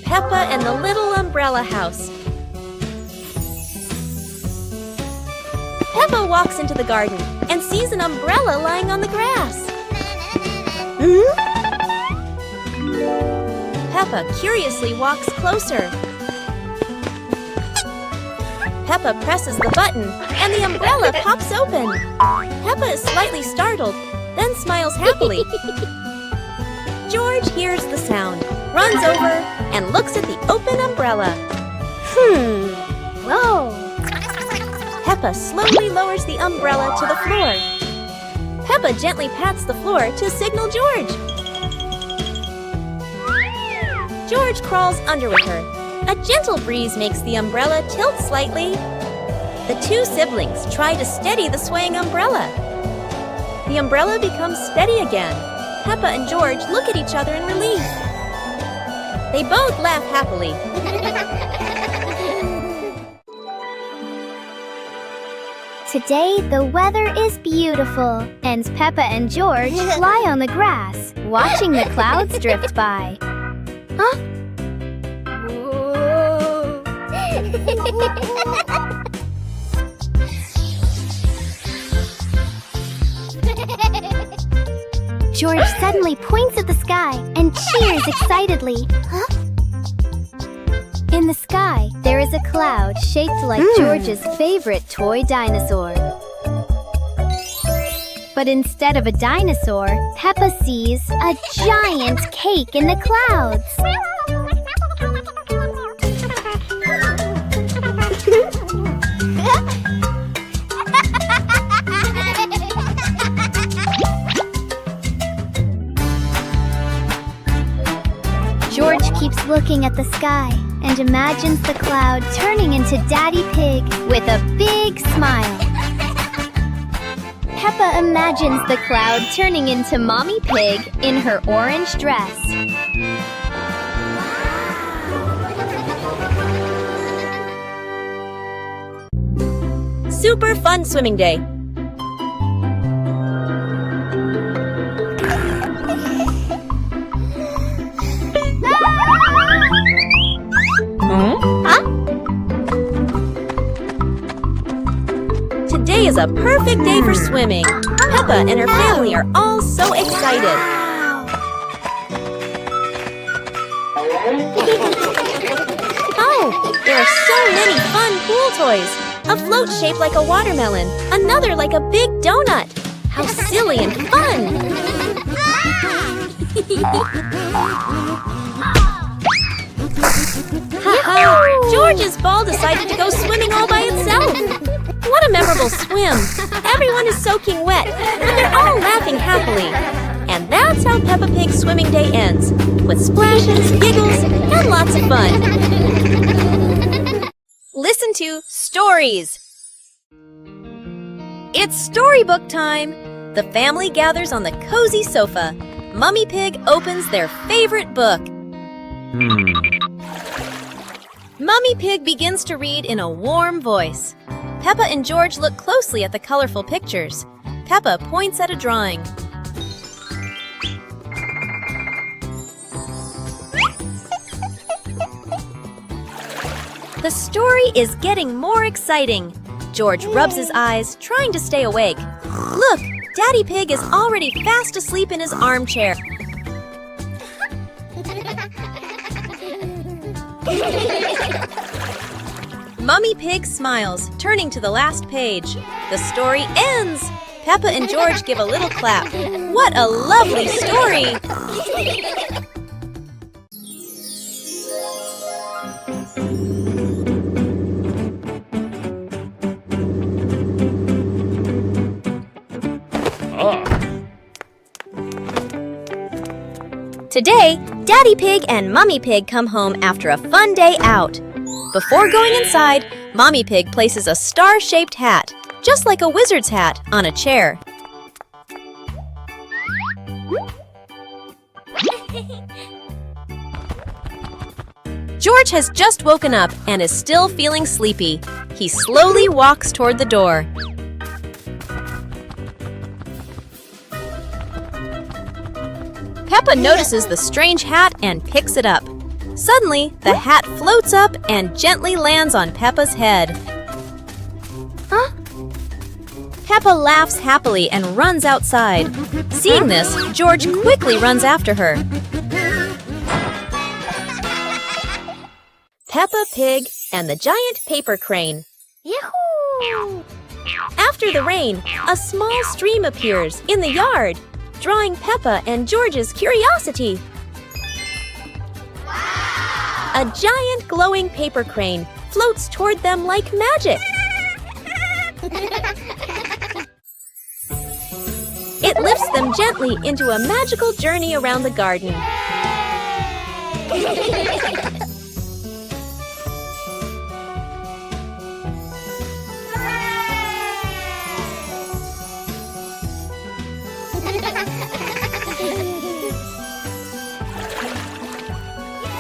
Peppa and the Little Umbrella House. Peppa walks into the garden and sees an umbrella lying on the grass. Peppa curiously walks closer. Peppa presses the button and the umbrella pops open. Peppa is slightly startled, then smiles happily. George hears the sound, runs over, and looks at the open umbrella. Whoa! Peppa slowly lowers the umbrella to the floor. Peppa gently pats the floor to signal George. George crawls under with her. A gentle breeze makes the umbrella tilt slightly. The two siblings try to steady the swaying umbrella. The umbrella becomes steady again. Peppa and George look at each other in relief. They both laugh happily. Today, the weather is beautiful, and Peppa and George lie on the grass, watching the clouds drift by. Huh? George suddenly points at the sky and cheers excitedly. Huh? In the sky, there is a cloud shaped like George's favorite toy dinosaur. But instead of a dinosaur, Peppa sees a giant cake in the clouds. George keeps looking at the sky and imagines the cloud turning into Daddy Pig with a big smile. Peppa imagines the cloud turning into Mommy Pig in her orange dress. Super fun swimming day. Today is a perfect day for swimming. Peppa and her family are all so excited. Oh, there are so many fun pool toys. A float shaped like a watermelon, another like a big donut. How silly and fun! Ha-ha! George's ball decided to go swimming all by itself. What a memorable swim! Everyone is soaking wet, but they're all laughing happily. And that's how Peppa Pig's swimming day ends, with splashes, giggles, and lots of fun. Listen to Stories. It's storybook time. The family gathers on the cozy sofa. Mummy Pig opens their favorite book. Mummy Pig begins to read in a warm voice. Peppa and George look closely at the colorful pictures. Peppa points at a drawing. The story is getting more exciting. George rubs his eyes, trying to stay awake. Look, Daddy Pig is already fast asleep in his armchair. Mummy Pig smiles, turning to the last page. The story ends! Peppa and George give a little clap. What a lovely story! Today, Daddy Pig and Mummy Pig come home after a fun day out. Before going inside, Mommy Pig places a star-shaped hat, just like a wizard's hat, on a chair. George has just woken up and is still feeling sleepy. He slowly walks toward the door. Peppa notices the strange hat and picks it up. Suddenly, the hat floats up and gently lands on Peppa's head. Huh? Peppa laughs happily and runs outside. Seeing this, George quickly runs after her. Peppa Pig and the Giant Paper Crane. Yahoo! After the rain, a small stream appears in the yard, drawing Peppa and George's curiosity. A giant glowing paper crane floats toward them like magic. It lifts them gently into a magical journey around the garden.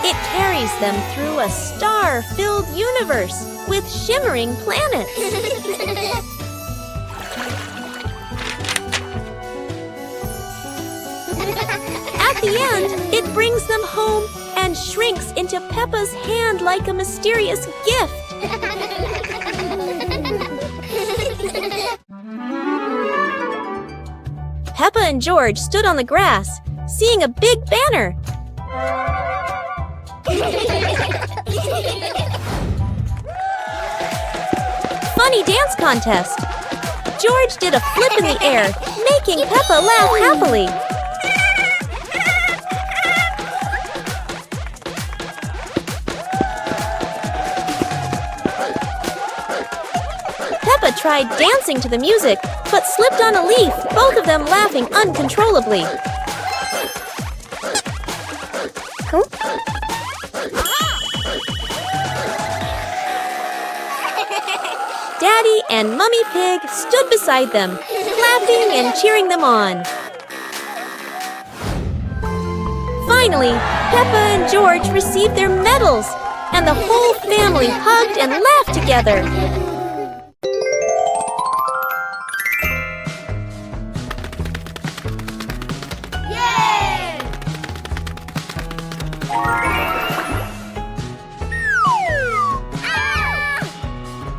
It carries them through a star-filled universe with shimmering planets. At the end, it brings them home and shrinks into Peppa's hand like a mysterious gift. Peppa and George stood on the grass, seeing a big banner. Funny dance contest. George did a flip in the air, making Peppa laugh happily. Peppa tried dancing to the music, but slipped on a leaf, both of them laughing uncontrollably. Huh? Daddy and Mummy Pig stood beside them, laughing and cheering them on. Finally, Peppa and George received their medals, and the whole family hugged and laughed together.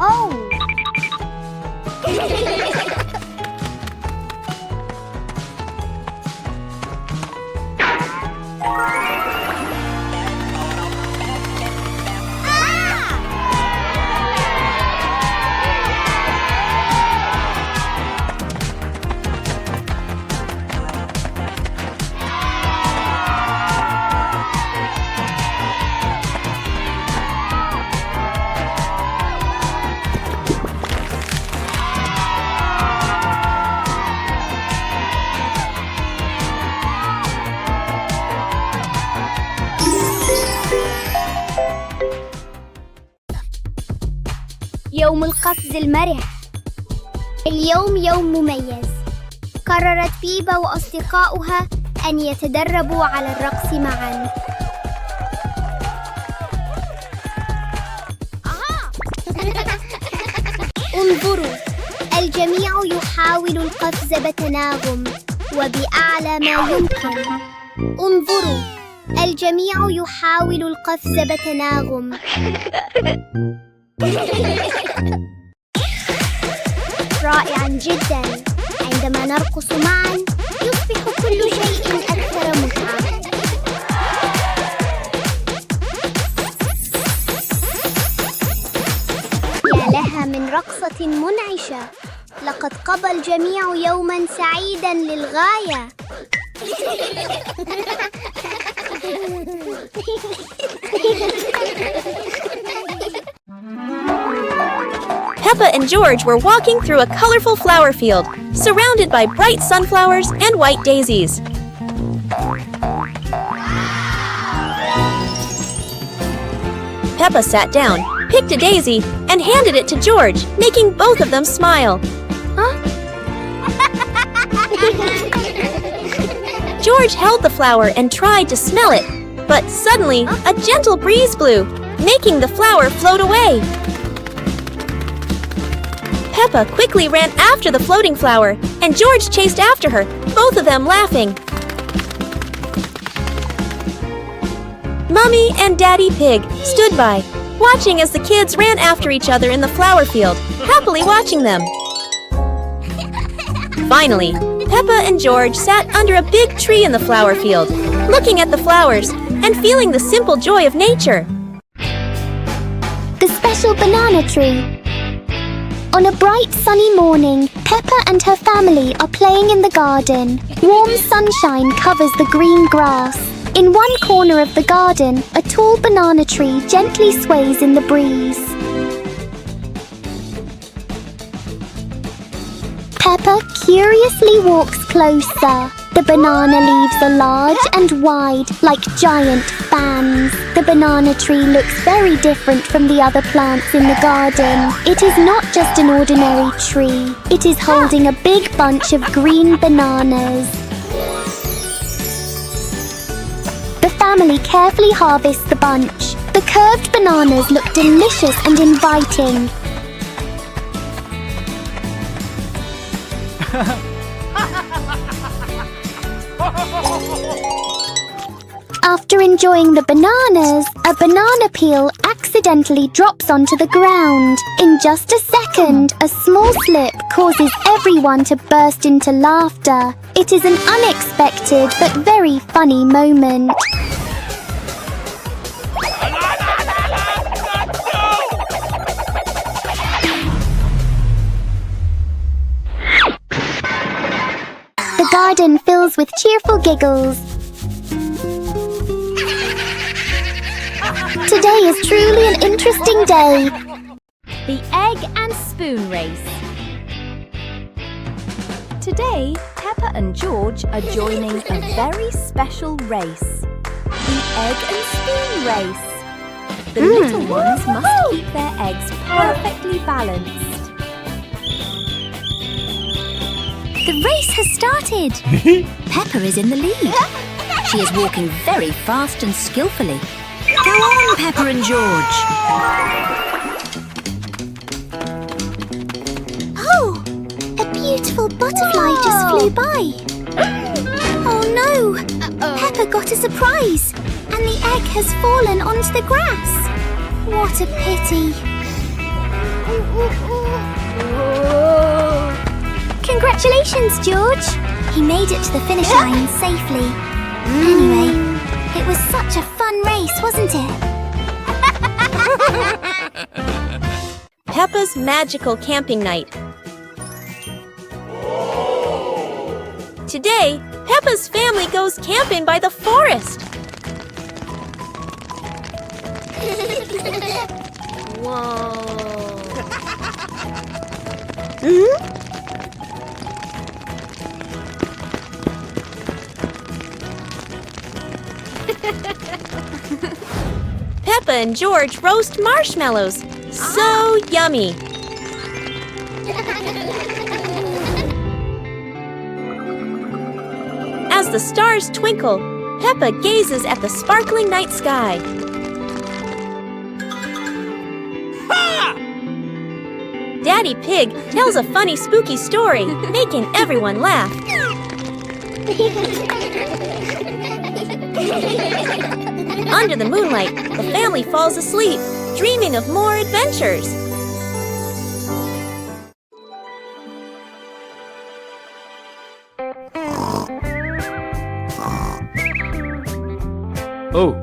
Oh! يوم القفز المرح. اليوم يوم مميز. قررت بيبا وأصدقاؤها أن يتدربوا على الرقص معاً. انظروا، الجميع يحاول القفز بتناغم وبأعلى ما يمكن. انظروا، الجميع يحاول القفز بتناغم. رائعاً جداً. عندما نرقص معاً يصبح كل شيء أكثر متعة. يا لها من رقصة منعشة. لقد قضى الجميع يوماً سعيداً للغاية. Peppa and George were walking through a colorful flower field, surrounded by bright sunflowers and white daisies. Peppa sat down, picked a daisy, and handed it to George, making both of them smile. Huh? George held the flower and tried to smell it, but suddenly a gentle breeze blew, making the flower float away. Peppa quickly ran after the floating flower, and George chased after her, both of them laughing. Mummy and Daddy Pig stood by, watching as the kids ran after each other in the flower field, happily watching them. Finally, Peppa and George sat under a big tree in the flower field, looking at the flowers and feeling the simple joy of nature. The special banana tree. On a bright sunny morning, Peppa and her family are playing in the garden. Warm sunshine covers the green grass. In one corner of the garden, a tall banana tree gently sways in the breeze. Peppa curiously walks closer. The banana leaves are large and wide, like giant fans. The banana tree looks very different from the other plants in the garden. It is not just an ordinary tree. It is holding a big bunch of green bananas. The family carefully harvests the bunch. The curved bananas look delicious and inviting. After enjoying the bananas, a banana peel accidentally drops onto the ground. In just a second, a small slip causes everyone to burst into laughter. It is an unexpected but very funny moment. The garden fills with cheerful giggles. Today is truly an interesting day. The egg and spoon race. Today, Peppa and George are joining a very special race. The egg and spoon race. The little ones must keep their eggs perfectly balanced. The race has started. Peppa is in the lead. She is walking very fast and skillfully. Go on, Peppa and George. Oh, a beautiful butterfly just flew by. Oh no, Peppa got a surprise and the egg has fallen onto the grass. What a pity. Congratulations, George. He made it to the finish line safely. Anyway, it was such a fun race, wasn't it? Peppa's magical camping night. Today, Peppa's family goes camping by the forest. Whoa. Peppa and George roast marshmallows. So yummy! As the stars twinkle, Peppa gazes at the sparkling night sky. Daddy Pig tells a funny spooky story, making everyone laugh. Under the moonlight, the family falls asleep, dreaming of more adventures. Oh.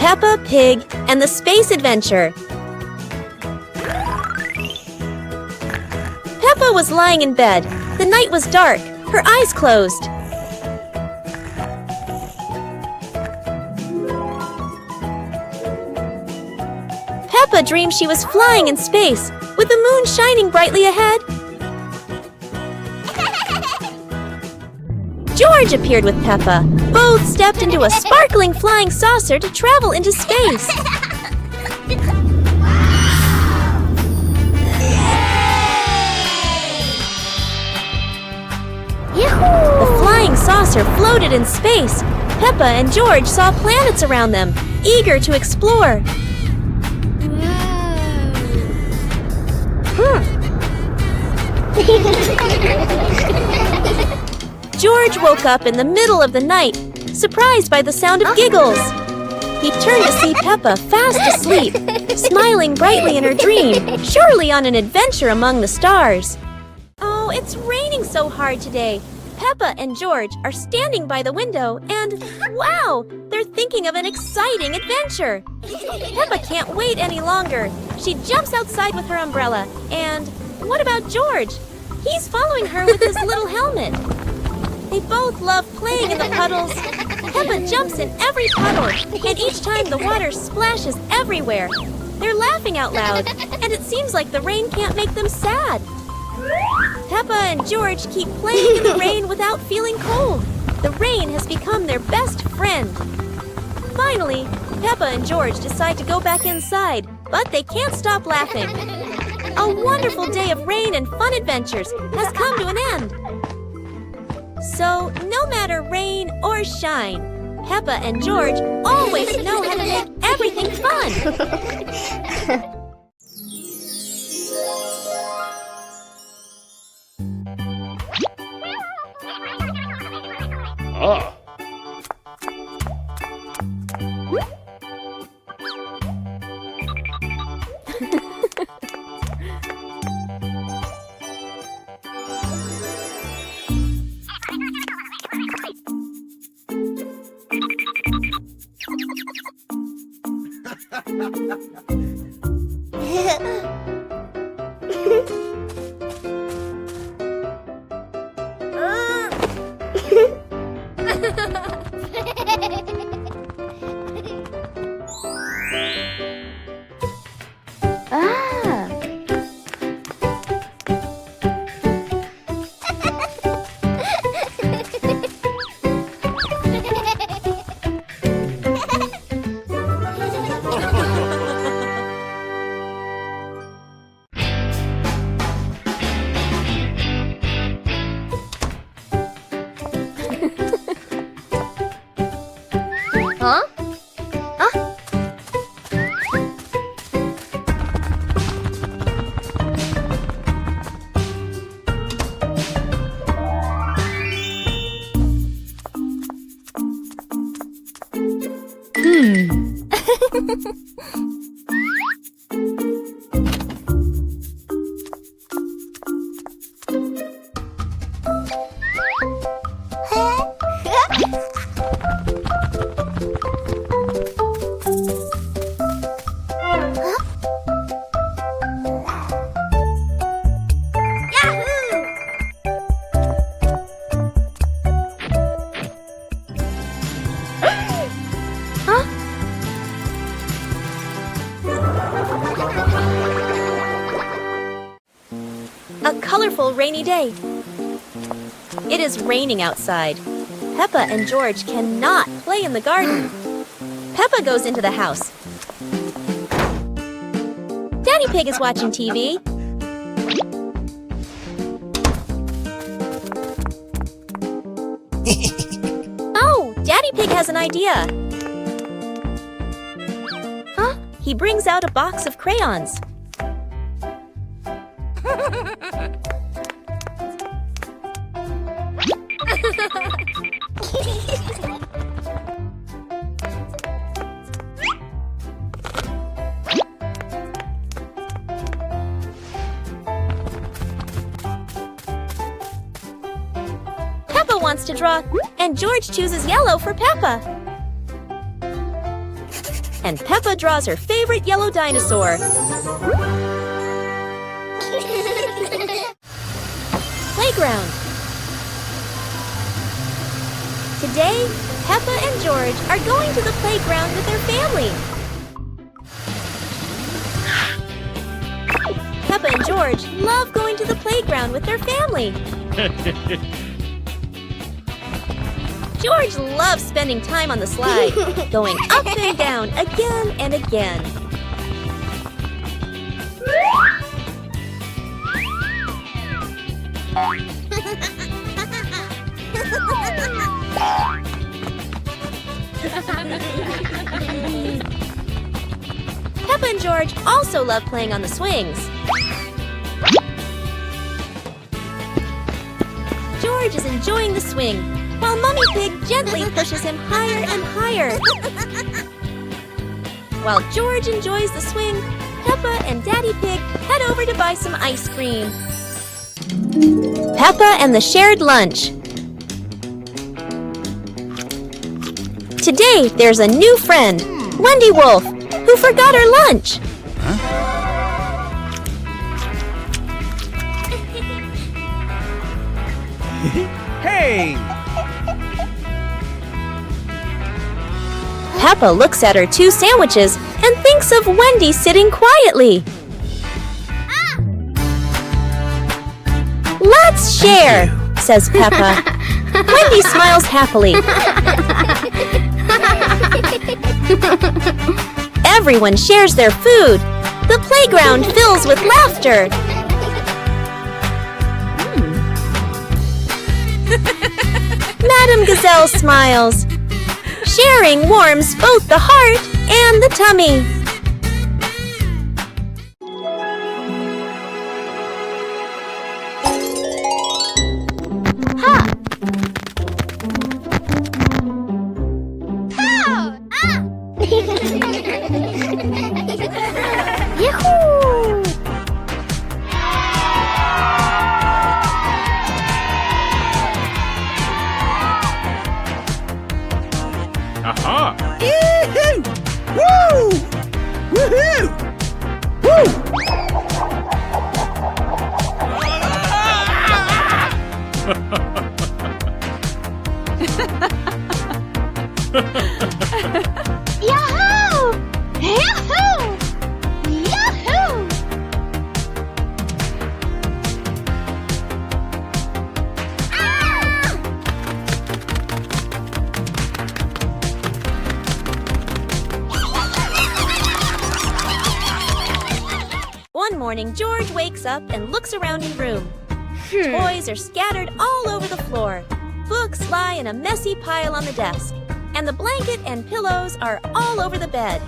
Peppa Pig and the Space Adventure. Peppa was lying in bed. The night was dark. Her eyes closed. Peppa dreamed she was flying in space, with the moon shining brightly ahead. George appeared with Peppa. Both stepped into a sparkling flying saucer to travel into space. The flying saucer floated in space. Peppa and George saw planets around them, eager to explore. George woke up in the middle of the night, surprised by the sound of giggles. He turned to see Peppa fast asleep, smiling brightly in her dream, surely on an adventure among the stars. Oh, it's raining so hard today. Peppa and George are standing by the window and, wow, they're thinking of an exciting adventure. Peppa can't wait any longer. She jumps outside with her umbrella. And what about George? He's following her with his little helmet. They both love playing in the puddles. Peppa jumps in every puddle, and each time the water splashes everywhere. They're laughing out loud, and it seems like the rain can't make them sad. Peppa and George keep playing in the rain without feeling cold. The rain has become their best friend. Finally, Peppa and George decide to go back inside, but they can't stop laughing. A wonderful day of rain and fun adventures has come to an end. So, no matter rain or shine, Peppa and George always know how to make everything fun. colorful rainy day. It is raining outside. Peppa and George cannot play in the garden. Peppa goes into the house. Daddy Pig is watching TV. Oh, Daddy Pig has an idea. Huh? He brings out a box of crayons. Peppa wants to draw, and George chooses yellow for Peppa. And Peppa draws her favorite yellow dinosaur. Playground. Today, Peppa and George are going to the playground with their family. Peppa and George love going to the playground with their family. George loves spending time on the slide, going up and down again and again. Peppa and George also love playing on the swings. George is enjoying the swing, while Mummy Pig gently pushes him higher and higher. While George enjoys the swing, Peppa and Daddy Pig head over to buy some ice cream. Peppa and the shared lunch. Today, there's a new friend, Wendy Wolf, who forgot her lunch. Hey! Peppa looks at her 2 sandwiches and thinks of Wendy sitting quietly. Let's share, says Peppa. Wendy smiles happily. Everyone shares their food. The playground fills with laughter. Madame Gazelle smiles. Sharing warms both the heart and the tummy. Yahoo! Aha! Yee-hoo! Woo! Woohoo! Yahoo! Yahoo! Yahoo! One morning, George wakes up and looks around his room. Toys are scattered all over the floor. Books lie in a messy pile on the desk. And the blanket and pillows are all over the bed.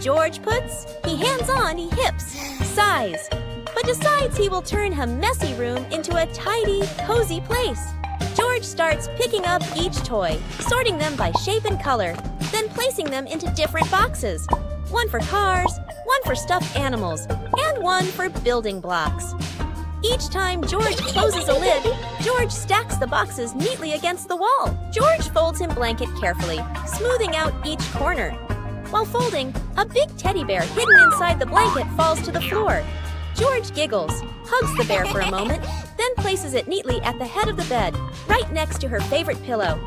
George puts, he hands on, he hips, sighs, but decides he will turn a messy room into a tidy, cozy place. George starts picking up each toy, sorting them by shape and color, then placing them into different boxes. One for cars, one for stuffed animals, and one for building blocks. Each time George closes a lid, George stacks the boxes neatly against the wall. George folds his blanket carefully, smoothing out each corner. While folding, a big teddy bear hidden inside the blanket falls to the floor. George giggles, hugs the bear for a moment, then places it neatly at the head of the bed, right next to her favorite pillow.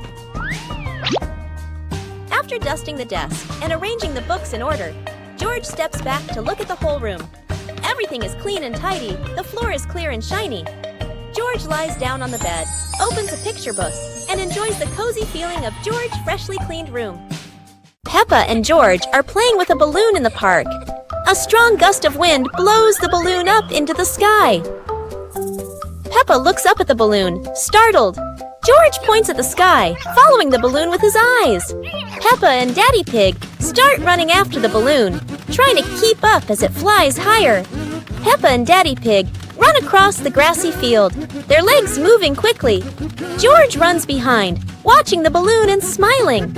After dusting the desk and arranging the books in order, George steps back to look at the whole room. everything is clean and tidy, the floor is clear and shiny. George lies down on the bed, opens a picture book, and enjoys the cozy feeling of George's freshly cleaned room. Peppa and George are playing with a balloon in the park. A strong gust of wind blows the balloon up into the sky. Peppa looks up at the balloon, startled. George points at the sky, following the balloon with his eyes. Peppa and Daddy Pig start running after the balloon, trying to keep up as it flies higher. Peppa and Daddy Pig run across the grassy field, their legs moving quickly. George runs behind, watching the balloon and smiling.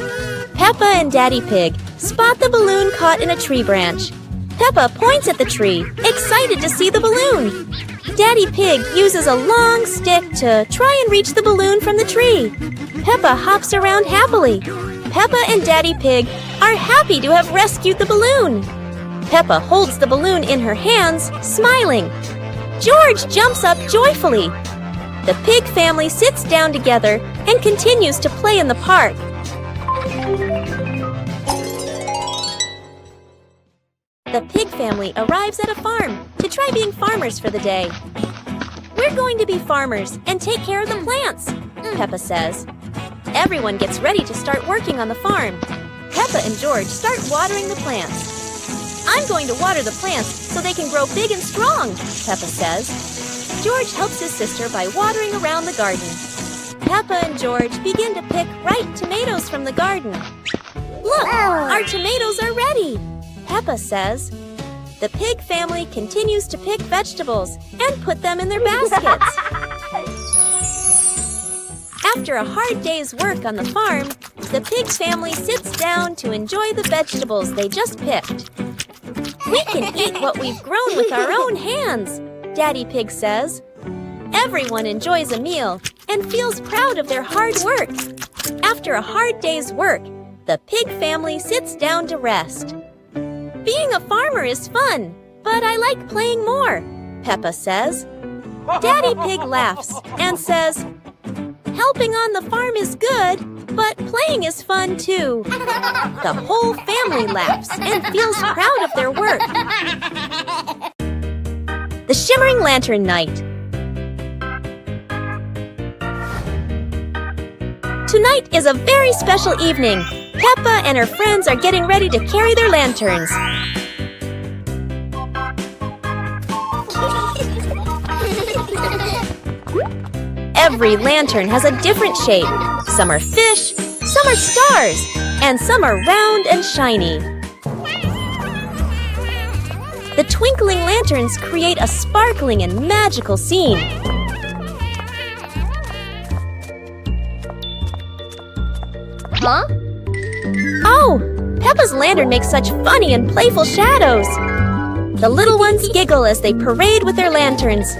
Peppa and Daddy Pig spot the balloon caught in a tree branch. Peppa points at the tree, excited to see the balloon. Daddy Pig uses a long stick to try and reach the balloon from the tree. Peppa hops around happily. Peppa and Daddy Pig are happy to have rescued the balloon. Peppa holds the balloon in her hands, smiling. George jumps up joyfully. The pig family sits down together and continues to play in the park. The pig family arrives at a farm to try being farmers for the day. We're going to be farmers and take care of the plants, Peppa says. Everyone gets ready to start working on the farm. Peppa and George start watering the plants. I'm going to water the plants so they can grow big and strong, Peppa says. George helps his sister by watering around the garden. Peppa and George begin to pick ripe tomatoes from the garden. Look, our tomatoes are ready, Peppa says. The pig family continues to pick vegetables and put them in their baskets. After a hard day's work on the farm, the pig family sits down to enjoy the vegetables they just picked. We can eat what we've grown with our own hands, Daddy Pig says. Everyone enjoys a meal and feels proud of their hard work. After a hard day's work, the pig family sits down to rest. Being a farmer is fun, but I like playing more, Peppa says. Daddy Pig laughs and says, helping on the farm is good, but playing is fun too. The whole family laughs and feels proud of their work. The Shimmering Lantern Night. Tonight is a very special evening. Peppa and her friends are getting ready to carry their lanterns. Every lantern has a different shape. Some are fish, some are stars, and some are round and shiny. The twinkling lanterns create a sparkling and magical scene. Huh? Oh, Peppa's lantern makes such funny and playful shadows. The little ones giggle as they parade with their lanterns.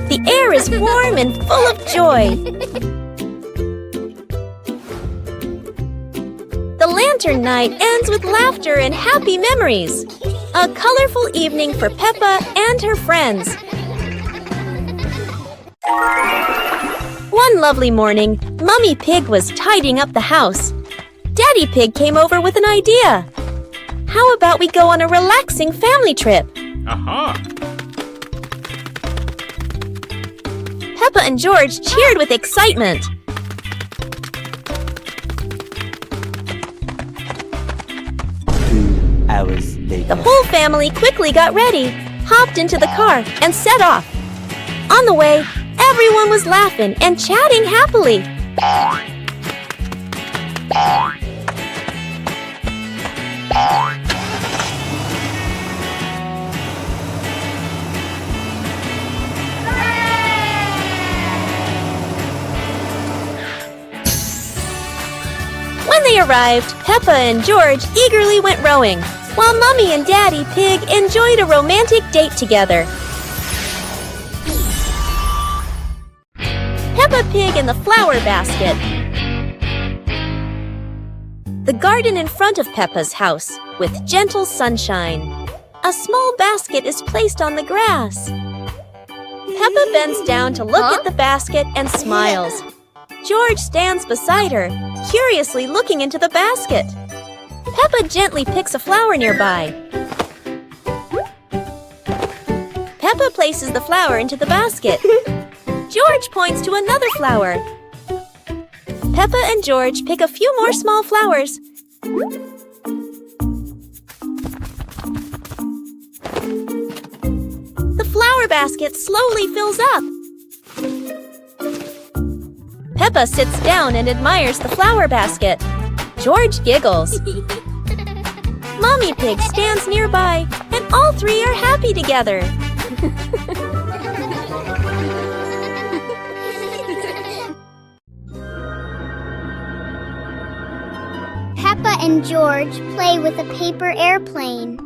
The air is warm and full of joy. The lantern night ends with laughter and happy memories. A colorful evening for Peppa and her friends. One lovely morning, Mummy Pig was tidying up the house. Daddy Pig came over with an idea. How about we go on a relaxing family trip? Aha! Peppa and George cheered with excitement. 2 hours later. The whole family quickly got ready, hopped into the car, and set off. On the way, everyone was laughing and chatting happily. When they arrived, Peppa and George eagerly went rowing, while Mummy and Daddy Pig enjoyed a romantic date together. Peppa Pig in the flower basket. The garden in front of Peppa's house, with gentle sunshine. A small basket is placed on the grass. Peppa bends down to look at the basket and smiles. George stands beside her, curiously looking into the basket. Peppa gently picks a flower nearby. Peppa places the flower into the basket. George points to another flower. Peppa and George pick a few more small flowers. The flower basket slowly fills up. Peppa sits down and admires the flower basket. George giggles. Mommy Pig stands nearby, and all three are happy together. Peppa and George play with a paper airplane.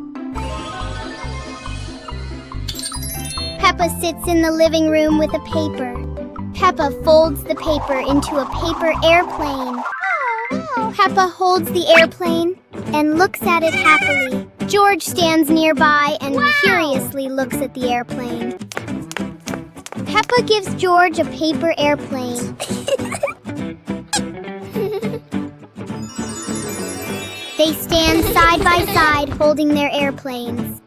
Peppa sits in the living room with a paper. Peppa folds the paper into a paper airplane. Peppa holds the airplane and looks at it happily. George stands nearby and curiously looks at the airplane. Peppa gives George a paper airplane. They stand side by side holding their airplanes.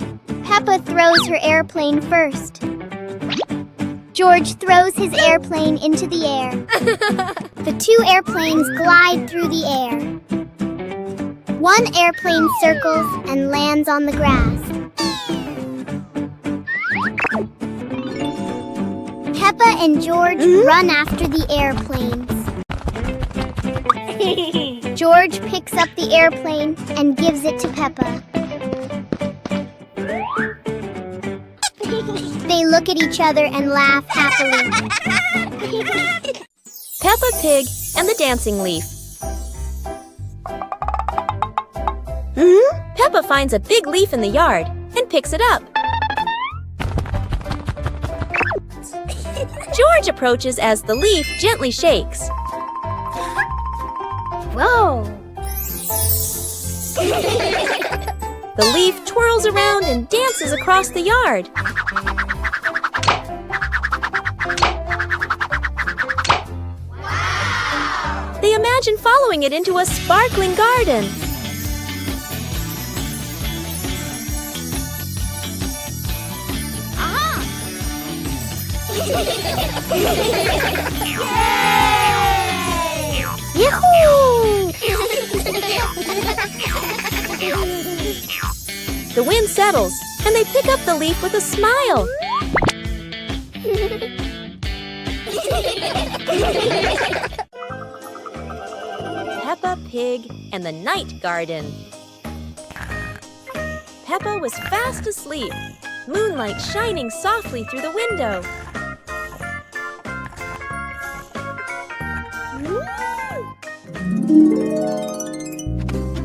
Peppa throws her airplane first. George throws his airplane into the air. The two airplanes glide through the air. One airplane circles and lands on the grass. Peppa and George run after the airplanes. George picks up the airplane and gives it to Peppa. They look at each other and laugh happily. Peppa Pig and the Dancing Leaf. Peppa finds a big leaf in the yard and picks it up. George approaches as the leaf gently shakes. Whoa! The leaf twirls around and dances across the yard. Wow! They imagine following it into a sparkling garden. Yahoo! The wind settles, and they pick up the leaf with a smile. Peppa Pig and the Night Garden. Peppa was fast asleep, moonlight shining softly through the window.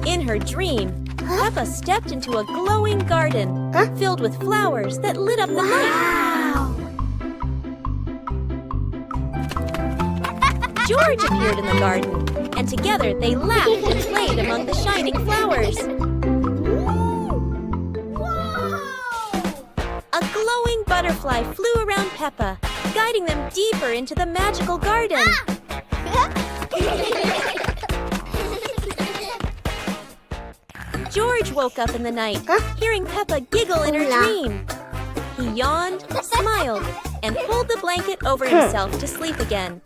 In her dream, Peppa stepped into a glowing garden filled with flowers that lit up the night. George appeared in the garden, and together they laughed and played among the shining flowers. A glowing butterfly flew around Peppa, guiding them deeper into the magical garden. George woke up in the night, hearing Peppa giggle in her dream. He yawned, smiled, and pulled the blanket over himself to sleep again.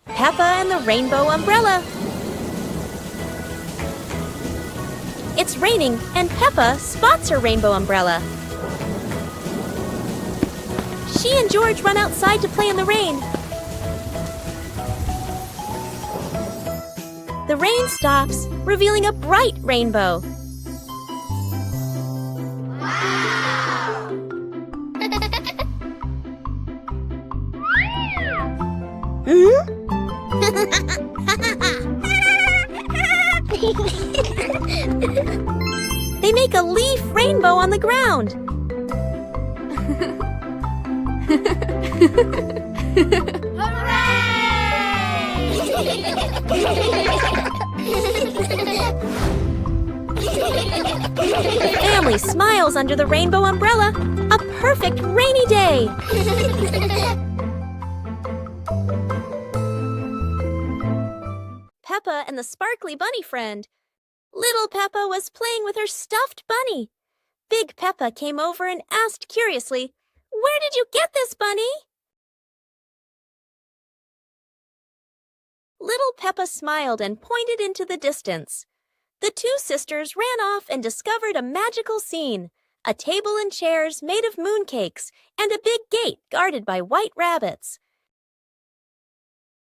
Peppa and the Rainbow Umbrella. It's raining, and Peppa spots her rainbow umbrella. She and George run outside to play in the rain. The rain stops, revealing a bright rainbow. Wow! They make a leaf rainbow on the ground. The family smiles under the rainbow umbrella. A perfect rainy day. Peppa and the sparkly bunny friend. Little Peppa was playing with her stuffed bunny. Big Peppa came over and asked curiously, "Where did you get this, Bunny?" Little Peppa smiled and pointed into the distance. The two sisters ran off and discovered a magical scene, a table and chairs made of mooncakes and a big gate guarded by white rabbits.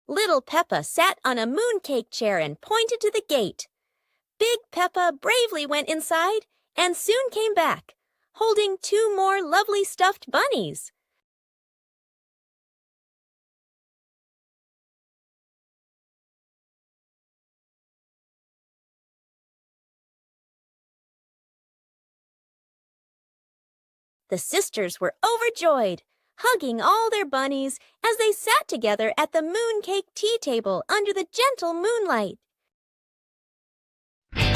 Little Peppa sat on a mooncake chair and pointed to the gate. Big Peppa bravely went inside and soon came back, holding two more lovely stuffed bunnies. The sisters were overjoyed, hugging all their bunnies as they sat together at the mooncake tea table under the gentle moonlight.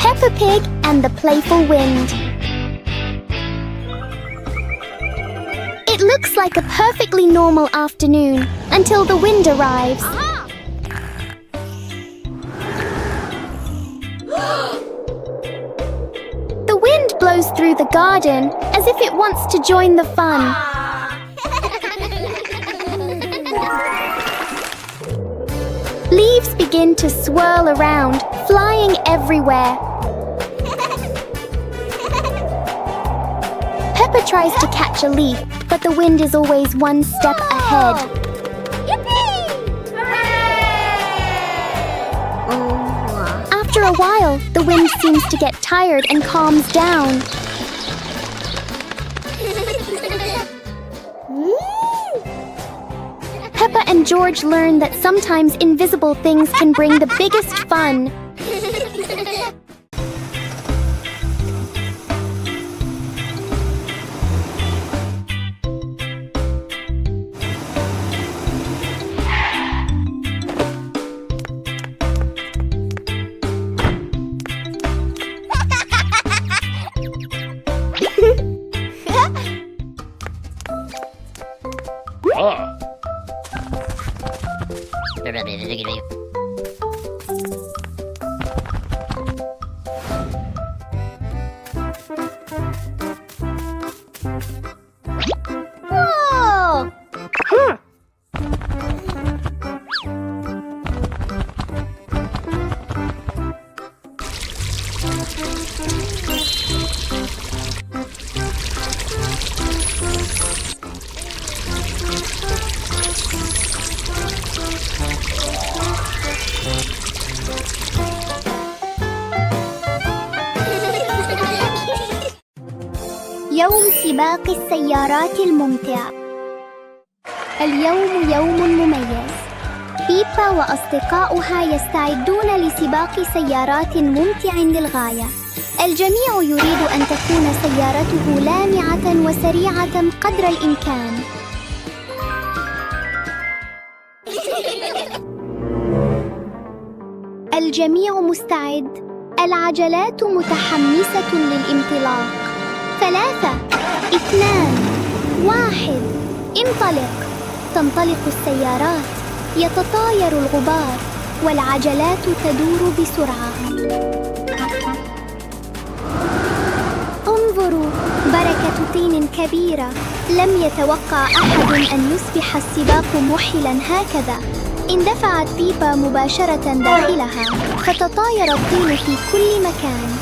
Peppa Pig and the Playful Wind. It looks like a perfectly normal afternoon until the wind arrives. The wind blows through the garden as if it wants to join the fun. Leaves begin to swirl around, flying everywhere. Peppa tries to catch a leaf, but the wind is always one step ahead. After a while, the wind seems to get tired and calms down. Peppa and George learn that sometimes invisible things can bring the biggest fun. Whoa! يوم سباق السيارات الممتع. اليوم يوم مميز. بيبا وأصدقاؤها يستعدون لسباق سيارات ممتع للغاية. الجميع يريد أن تكون سيارته لامعة وسريعة قدر الإمكان. الجميع مستعد. العجلات متحمسة للانطلاق. 3 2 1 انطلق. تنطلق السيارات، يتطاير الغبار، والعجلات تدور بسرعة. انظروا، بركة طين كبيرة. لم يتوقع أحد أن يصبح السباق مُحِلًا هكذا. اندفعت بيبا مباشرة داخلها، فتطاير الطين في كل مكان.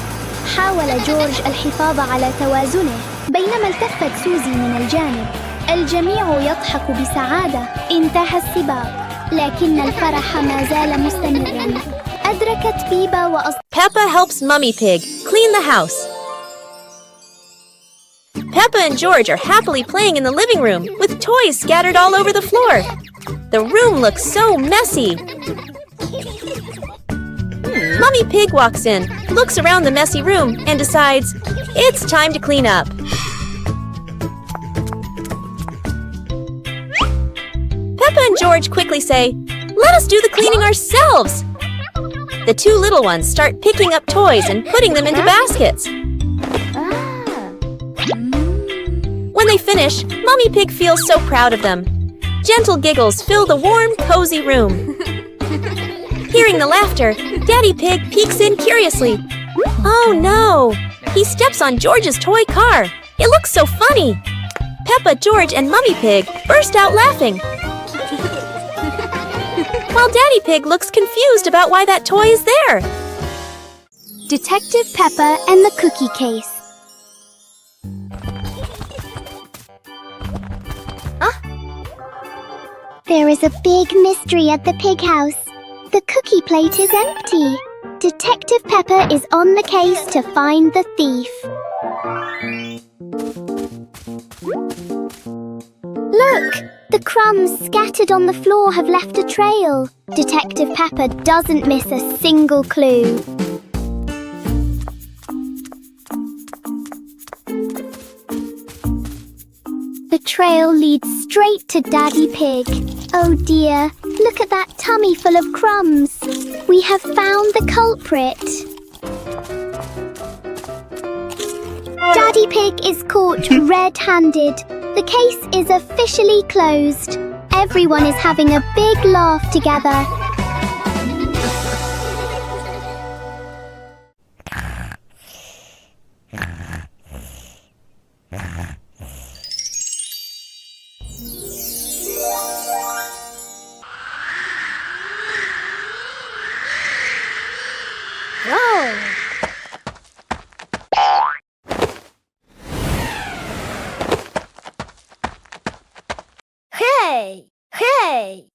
حاول جورج الحفاظ على توازنه، بينما التفت سوزي من الجانب. الجميع يضحك بسعادة. انتهى السباق، لكن الفرح ما زال مستمرا. أدركت بيبا Peppa helps Mummy Pig clean the house. Peppa and George are happily playing in the living room with toys scattered all over the floor. The room looks so messy. Mummy Pig walks in, looks around the messy room, and decides it's time to clean up. Peppa and George quickly say, "Let us do the cleaning ourselves." The two little ones start picking up toys and putting them into baskets. When they finish, Mummy Pig feels so proud of them. Gentle giggles fill the warm, cozy room. Hearing the laughter, Daddy Pig peeks in curiously. Oh no! He steps on George's toy car. It looks so funny. Peppa, George, and Mummy Pig burst out laughing. While Daddy Pig looks confused about why that toy is there. Detective Peppa and the Cookie Case. There is a big mystery at the pig house. The cookie plate is empty. Detective Peppa is on the case to find the thief. Look! The crumbs scattered on the floor have left a trail. Detective Peppa doesn't miss a single clue. The trail leads straight to Daddy Pig. Oh dear, look at that tummy full of crumbs. We have found the culprit. Daddy Pig is caught red-handed. The case is officially closed. Everyone is having a big laugh together. Hey! Hey!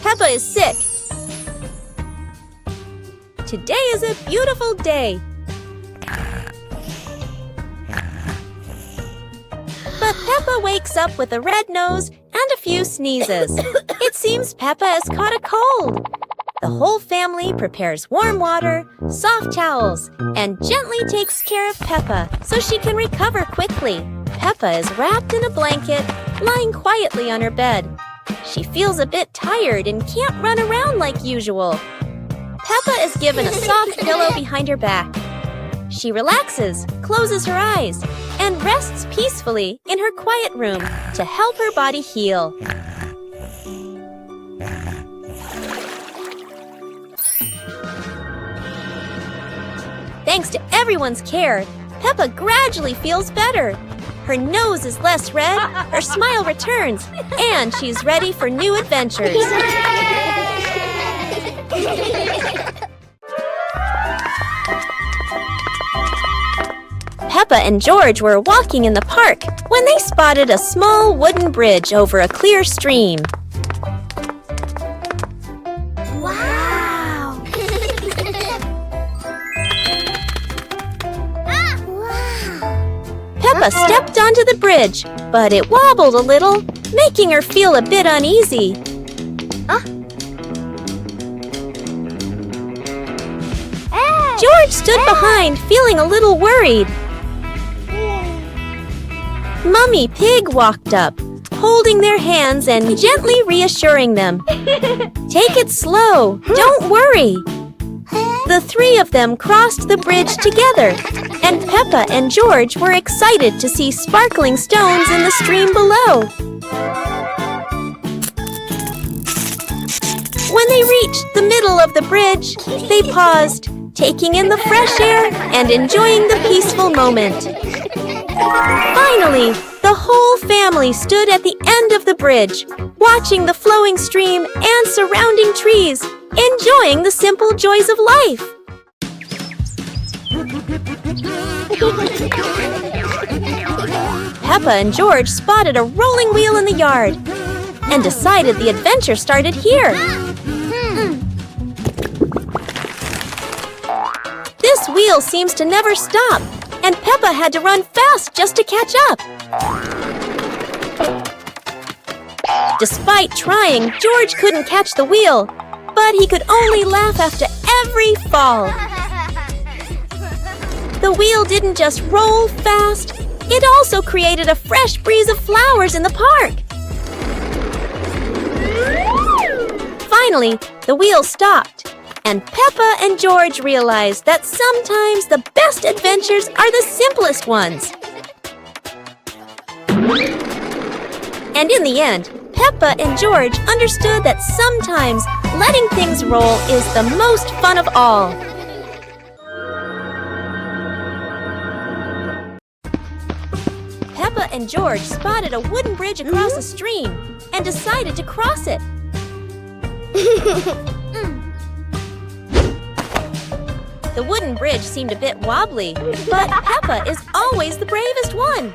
Peppa is sick. Today is a beautiful day. But Peppa wakes up with a red nose and a few sneezes. It seems Peppa has caught a cold. The whole family prepares warm water, soft towels, and gently takes care of Peppa so she can recover quickly. Peppa is wrapped in a blanket, lying quietly on her bed. She feels a bit tired and can't run around like usual. Peppa is given a soft pillow behind her back. She relaxes, closes her eyes, and rests peacefully in her quiet room to help her body heal. Thanks to everyone's care, Peppa gradually feels better. Her nose is less red, her smile returns, and she's ready for new adventures. Peppa and George were walking in the park when they spotted a small wooden bridge over a clear stream. Wow! Peppa stepped onto the bridge, but it wobbled a little, making her feel a bit uneasy. George stood behind, feeling a little worried. Mummy Pig walked up, holding their hands and gently reassuring them. Take it slow, don't worry. The three of them crossed the bridge together, and Peppa and George were excited to see sparkling stones in the stream below. When they reached the middle of the bridge, they paused, taking in the fresh air and enjoying the peaceful moment. Finally, the whole family stood at the end of the bridge, watching the flowing stream and surrounding trees, enjoying the simple joys of life. Peppa and George spotted a rolling wheel in the yard and decided the adventure started here. This wheel seems to never stop, and Peppa had to run fast just to catch up. Despite trying, George couldn't catch the wheel, but he could only laugh after every fall. The wheel didn't just roll fast, it also created a fresh breeze of flowers in the park. Finally, the wheel stopped, and Peppa and George realized that sometimes the best adventures are the simplest ones. And in the end, Peppa and George understood that sometimes letting things roll is the most fun of all. Peppa and George spotted a wooden bridge across a stream and decided to cross it. The wooden bridge seemed a bit wobbly, but Peppa is always the bravest one.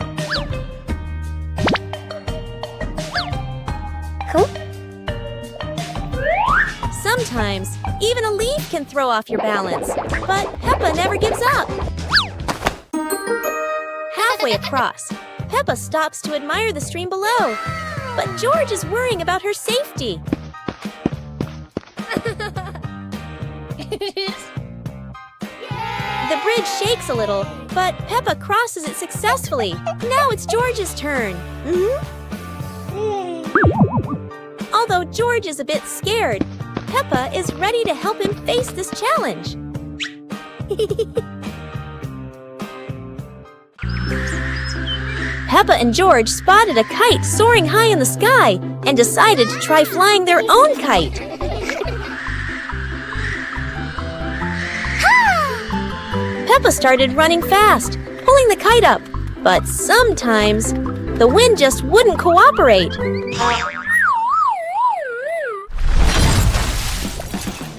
Sometimes, even a leaf can throw off your balance, but Peppa never gives up. Halfway across, Peppa stops to admire the stream below, but George is worrying about her safety. The bridge shakes a little, but Peppa crosses it successfully. Now it's George's turn. Although George is a bit scared, Peppa is ready to help him face this challenge. Peppa and George spotted a kite soaring high in the sky and decided to try flying their own kite. Peppa started running fast, pulling the kite up, but sometimes the wind just wouldn't cooperate.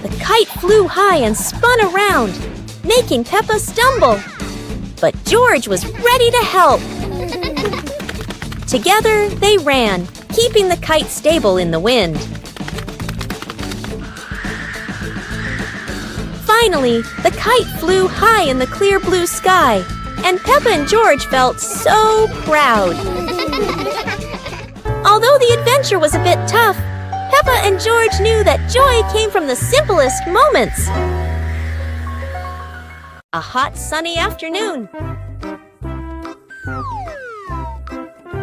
The kite flew high and spun around, making Peppa stumble. But George was ready to help. Together, they ran, keeping the kite stable in the wind. Finally, the kite flew high in the clear blue sky, and Peppa and George felt so proud. Although the adventure was a bit tough, Peppa and George knew that joy came from the simplest moments. A hot, sunny afternoon.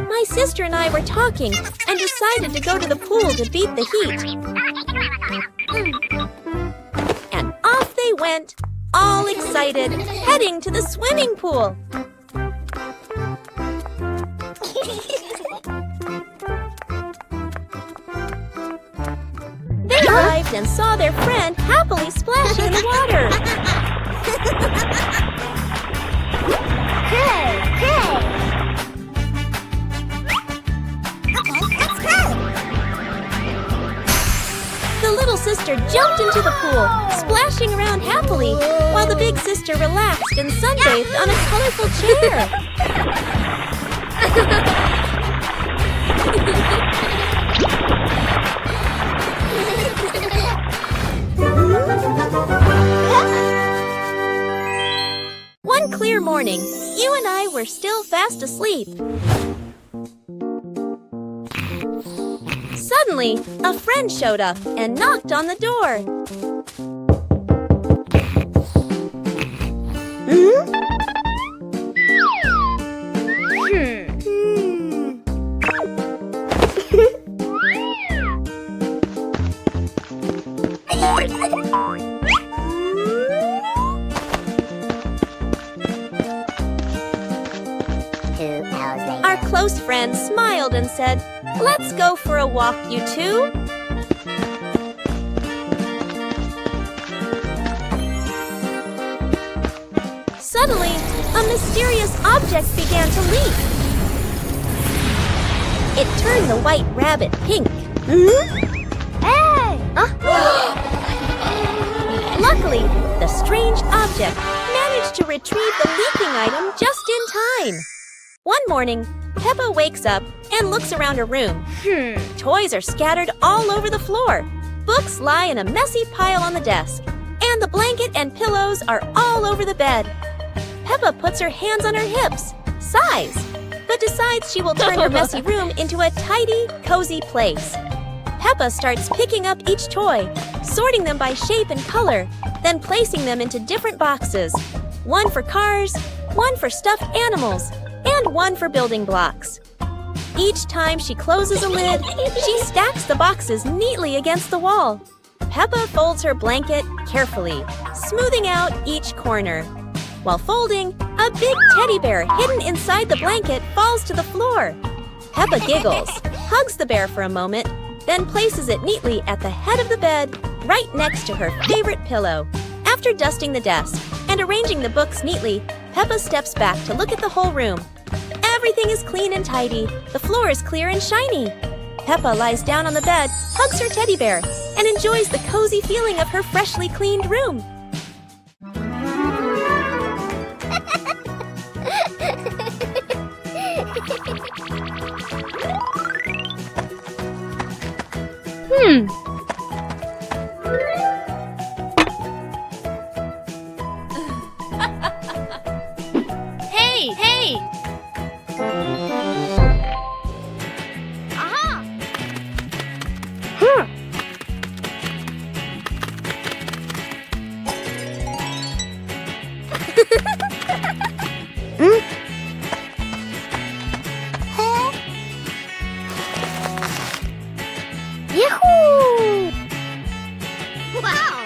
My sister and I were talking and decided to go to the pool to beat the heat. And off they went, all excited, heading to the swimming pool. They arrived and saw their friend happily splashing in the water. The little sister jumped into the pool, splashing around happily, while the big sister relaxed and sunbathed on a colorful chair. One clear morning, you and I were still fast asleep. Suddenly, a friend showed up and knocked on the door. Our close friend smiled and said, "Let's go for a walk, you two." Suddenly, a mysterious object began to leak. It turned the white rabbit pink. Hey! Luckily, the strange object managed to retrieve the leaking item just in time. One morning, Peppa wakes up and looks around her room. Toys are scattered all over the floor. Books lie in a messy pile on the desk. And the blanket and pillows are all over the bed. Peppa puts her hands on her hips, sighs. but decides she will turn her messy room into a tidy, cozy place. Peppa starts picking up each toy, sorting them by shape and color, then placing them into different boxes. One for cars, one for stuffed animals, and one for building blocks. Each time she closes a lid, she stacks the boxes neatly against the wall. Peppa folds her blanket carefully, smoothing out each corner. While folding, a big teddy bear hidden inside the blanket falls to the floor. Peppa giggles, hugs the bear for a moment, then places it neatly at the head of the bed, right next to her favorite pillow. After dusting the desk and arranging the books neatly, Peppa steps back to look at the whole room. Everything is clean and tidy. The floor is clear and shiny. Peppa lies down on the bed, hugs her teddy bear, and enjoys the cozy feeling of her freshly cleaned room. Hey, hey! Aha! Yahoo! Wow!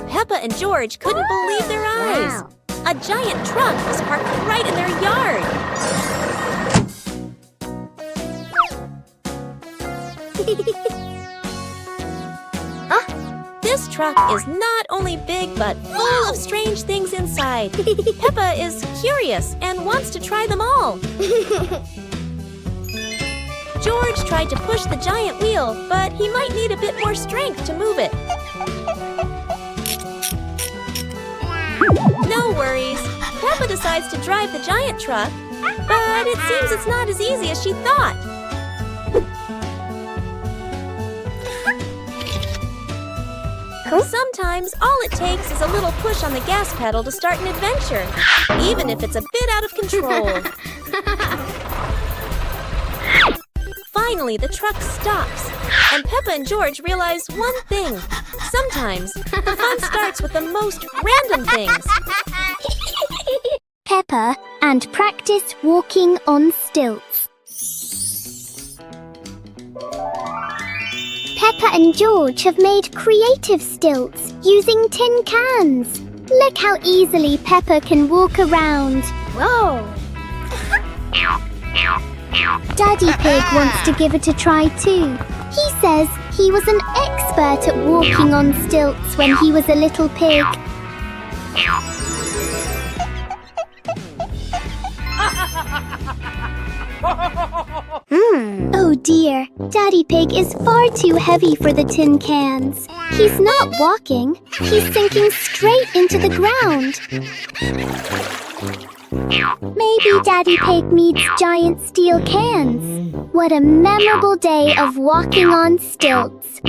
Peppa and George couldn't believe their eyes. Wow. A giant truck was parked right in their yard. This truck is not only big but full of strange things inside. Peppa is curious and wants to try them all. George tried to push the giant wheel, but he might need a bit more strength to move it. No worries. Peppa decides to drive the giant truck, but it seems it's not as easy as she thought. Sometimes all it takes is a little push on the gas pedal to start an adventure, even if it's a bit out of control. Finally, the truck stops, and Peppa and George realize one thing. Sometimes the fun starts with the most random things. Peppa and practice walking on stilts. Peppa and George have made creative stilts using tin cans. Look how easily Peppa can walk around. Whoa! Daddy Pig wants to give it a try too. He says he was an expert at walking on stilts when he was a little pig. Oh dear, Daddy Pig is far too heavy for the tin cans. He's not walking, he's sinking straight into the ground. Maybe Daddy Pig needs giant steel cans. What a memorable day of walking on stilts.